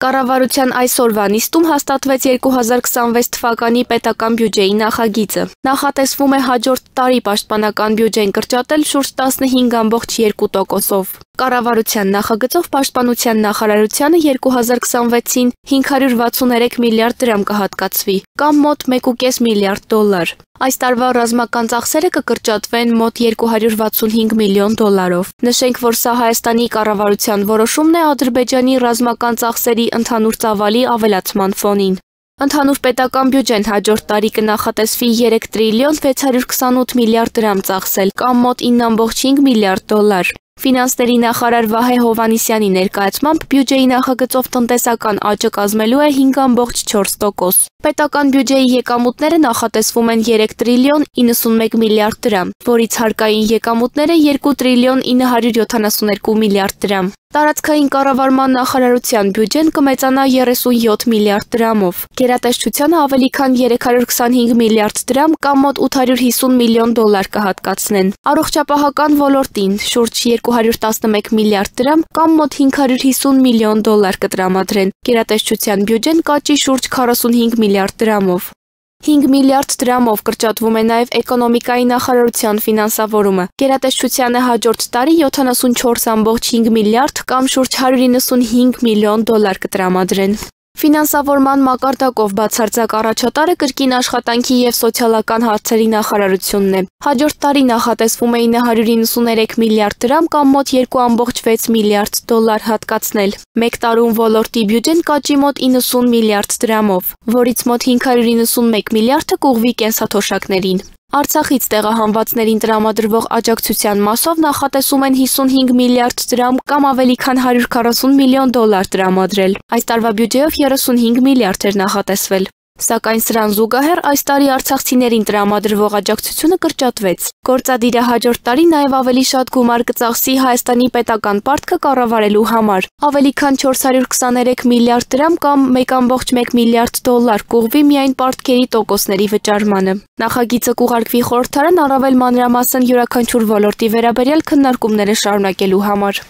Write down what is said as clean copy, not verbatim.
Կառավարության այսօրվա նիստում հաստատվեց 2026 թվականի պետական բյուջեի նախագիծը։ Նախատեսվում է հաջորդ տարի պաշտպանական բյուջեն կրճատել շուրջ 15.2%-ով։ Կառավարության նախագծով պաշտպանության նախարարությանը 2026-ին 563 միլիարդ դրամ կհատկացվի, կամ մոտ 1.5 միլիարդ դոլար։ Այս տարվա ռազմական ծախսերը կկրճատվեն մոտ 265 միլիոն դոլարով։ Նշենք, որ սա Հայաստանի կառավարության որոշումն է Ադրբեջանի ռազմական ծախսերի ընդհանուր ծավալի ավելացման ֆոնին։ Ընդհանուր պետական բյուջեն հաջորդ տարի կնախատեսվի 3 տրիլիոն 628 միլիարդ դրամ ծախսել, կամ մոտ 9.5 միլիարդ դոլար։ Ֆինանսների նախարար Վահե Հովհաննիսյանի ներկայացմամբ բյուջեի նախագծով տնտեսական աճը կազմելու է 5.4%։ Պետական բյուջեի եկամուտները նախատեսվում են 3 տրիլիոն 91 միլիարդ դրամ, որից հարկային եկամուտները 2 տրիլիոն 972 միլիարդ դրամ։ Տարածքային կառավարման նախարարության բյուջեն կմեծանա 37 միլիարդ դրամով։ Գերատեսչությանը ավելի քան 325 միլիարդ դրամ կամ մոտ 850 միլիոն դոլար կհատկացնեն։ Առողջապահական ոլորտին շուրջ 211 միլիարդ դրամ կամ մոտ 550 միլիոն դոլար կտրամադրեն։ Գերատեսչության բյուջեն կաճի շուրջ 45 միլիարդ դրամով։ 5 միլիարդ դրամով կրճատվում է նաև էկոնոմիկայի նախարարության ֆինանսավորումը։ Գերատեսչությանը հաջորդ տարի 74.5 միլիարդ կամ շուրջ 195 միլիոն դոլար կտրամադրեն։ Ֆինանսավորման մակարդակով բացարձակ առաջատարը կրկին աշխատանքի և սոցիալական հարցերի նախարարությունն է։ Հաջորդ տարի նախատեսվում է 993 միլիարդ դրամ կամ մոտ 2.6 միլիարդ դոլար հատկացնել։ Մեկ տարում ոլորտի բյուջեն կաճի մոտ 90 միլիարդ դրամով, որից մոտ 591 միլիարդը կուղղվի կենսաթոշակներին։ Արցախից տեղահանվածներին տրամադրվող աջակցության մասով նախատեսում են 55 միլիարդ դրամ կամ ավելի քան 140 միլիոն դոլար տրամադրել։ Այս տարվա բյուջեով 35 միլիարդ էր նախատեսվել։ Սակայն սրան զուգահեռ այս տարի արցախցիներին տրամադրվող աջակցությունը կրճատվեց։ Գործադիրը հաջորդ տարի նաև ավելի շատ գումար կծախսի Հայաստանի պետական պարտքը կառավարելու համար։ Ավելի քան 423 միլիարդ դրամ կամ 1.1 միլիարդ դոլար կուղղվի միայն պարտքերի տոկոսների վճարմանը։ Նախագիծը կուղարկվի խորհրդարան առավել մանրամասն յուրաքանչյուր ոլորտի վերաբերյալ քննարկումները շարունակելու համար։